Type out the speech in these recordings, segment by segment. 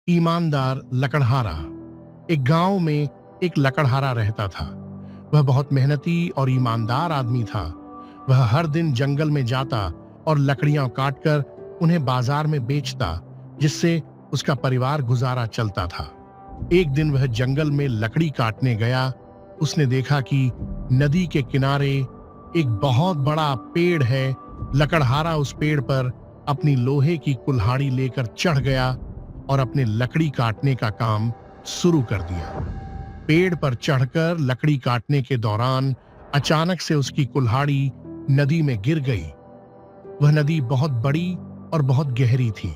ईमानदार लकड़हारा। एक गांव में एक लकड़हारा रहता था। वह बहुत मेहनती और ईमानदार आदमी था। वह हर दिन जंगल में जाता और लकड़ियां काटकर उन्हें बाजार में बेचता, जिससे उसका परिवार गुजारा चलता था। एक दिन वह जंगल में लकड़ी काटने गया। उसने देखा कि नदी के किनारे एक बहुत बड़ा पेड़ है। लकड़हारा उस पेड़ पर अपनी लोहे की कुल्हाड़ी लेकर चढ़ गया और अपने लकड़ी काटने का काम शुरू कर दिया। पेड़ पर चढ़कर लकड़ी काटने के दौरान अचानक से उसकी कुल्हाड़ी नदी में गिर गई। वह नदी बहुत बड़ी और बहुत गहरी थी।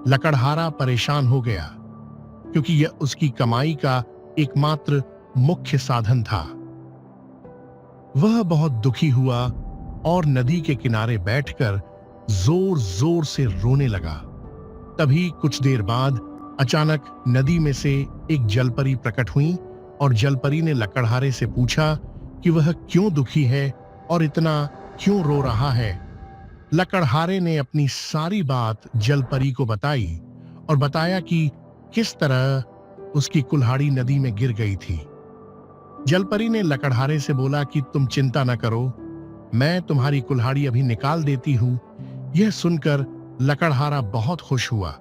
लकड़हारा परेशान हो गया, क्योंकि यह उसकी कमाई का एकमात्र मुख्य साधन था। वह बहुत दुखी हुआ और नदी के किनारे बैठकर जोर जोर से रोने लगा। तभी कुछ देर बाद अचानक नदी में से एक जलपरी प्रकट हुई और जलपरी ने लकड़हारे से पूछा कि वह क्यों दुखी है और इतना क्यों रो रहा है। लकड़हारे ने अपनी सारी बात जलपरी को बताई और बताया कि किस तरह उसकी कुल्हाड़ी नदी में गिर गई थी। जलपरी ने लकड़हारे से बोला कि तुम चिंता न करो, मैं तुम्हारी कुल्हाड़ी अभी निकाल देती हूं। यह सुनकर लकड़हारा बहुत खुश हुआ।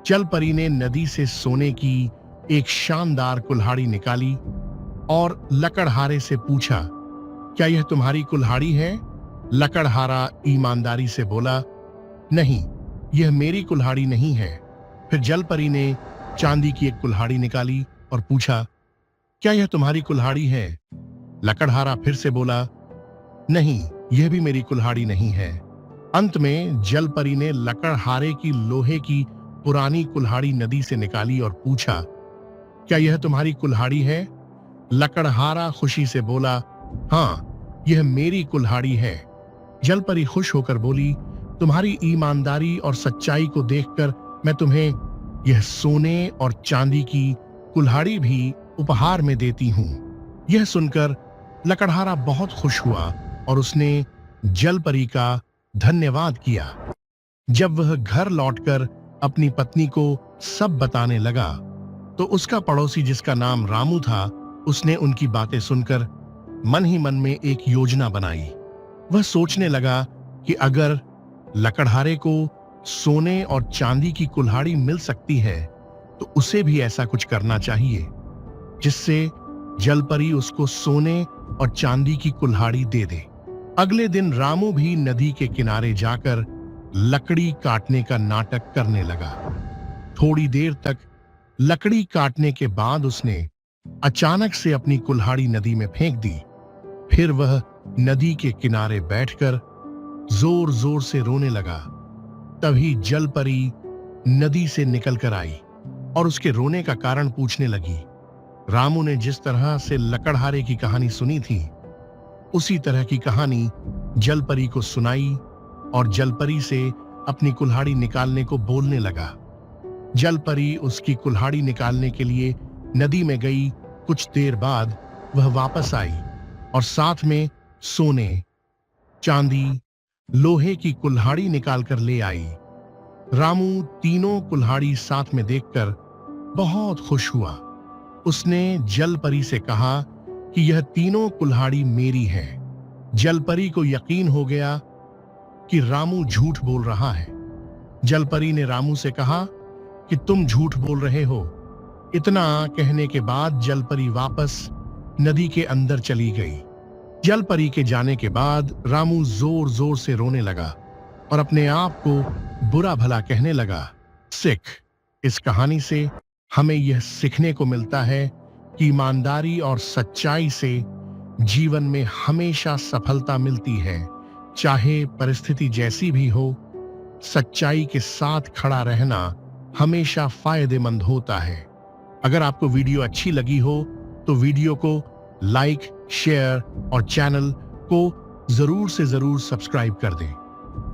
जलपरी ने नदी से सोने की एक शानदार कुल्हाड़ी निकाली और लकड़हारे से पूछा, क्या यह तुम्हारी कुल्हाड़ी है? लकड़हारा ईमानदारी से बोला, नहीं, यह मेरी कुल्हाड़ी नहीं है। फिर जलपरी ने चांदी की एक कुल्हाड़ी निकाली और पूछा, क्या यह तुम्हारी कुल्हाड़ी है? लकड़हारा फिर से बोला, नहीं, यह भी मेरी कुल्हाड़ी नहीं है। अंत में जलपरी ने लकड़हारे की लोहे की पुरानी कुल्हाड़ी नदी से निकाली और पूछा, क्या यह तुम्हारी कुल्हाड़ी है? लकड़हारा खुशी से बोला, हाँ, यह मेरी कुल्हाड़ी है। जलपरी खुश होकर बोली, तुम्हारी ईमानदारी और सच्चाई को देखकर मैं तुम्हें यह सोने और चांदी की कुल्हाड़ी भी उपहार में देती हूं। यह सुनकर लकड़हारा बहुत खुश हुआ और उसने जलपरी का धन्यवाद किया। जब वह घर लौटकर अपनी पत्नी को सब बताने लगा, तो उसका पड़ोसी, जिसका नाम रामू था, उसने उनकी बातें सुनकर मन ही मन में एक योजना बनाई। वह सोचने लगा कि अगर लकड़हारे को सोने और चांदी की कुल्हाड़ी मिल सकती है, तो उसे भी ऐसा कुछ करना चाहिए जिससे जलपरी उसको सोने और चांदी की कुल्हाड़ी दे दे। अगले दिन रामू भी नदी के किनारे जाकर लकड़ी काटने का नाटक करने लगा। थोड़ी देर तक लकड़ी काटने के बाद उसने अचानक से अपनी कुल्हाड़ी नदी में फेंक दी। फिर वह नदी के किनारे बैठकर जोर जोर से रोने लगा। तभी जलपरी नदी से निकलकर आई और उसके रोने का कारण पूछने लगी। रामू ने जिस तरह से लकड़हारे की कहानी सुनी थी, उसी तरह की कहानी जलपरी को सुनाई और जलपरी से अपनी कुल्हाड़ी निकालने को बोलने लगा। जलपरी उसकी कुल्हाड़ी निकालने के लिए नदी में गई। कुछ देर बाद वह वापस आई और साथ में सोने, चांदी, लोहे की कुल्हाड़ी निकालकर ले आई। रामू तीनों कुल्हाड़ी साथ में देखकर बहुत खुश हुआ। उसने जलपरी से कहा कि यह तीनों कुल्हाड़ी मेरी है। जलपरी को यकीन हो गया कि रामू झूठ बोल रहा है। जलपरी ने रामू से कहा कि तुम झूठ बोल रहे हो। इतना कहने के बाद जलपरी वापस नदी के अंदर चली गई। जलपरी के जाने के बाद रामू जोर जोर से रोने लगा और अपने आप को बुरा भला कहने लगा। सिख, इस कहानी से हमें यह सीखने को मिलता है कि ईमानदारी और सच्चाई से जीवन में हमेशा सफलता मिलती है। चाहे परिस्थिति जैसी भी हो, सच्चाई के साथ खड़ा रहना हमेशा फायदेमंद होता है। अगर आपको वीडियो अच्छी लगी हो तो वीडियो को लाइक, शेयर और चैनल को जरूर से जरूर सब्सक्राइब कर दें।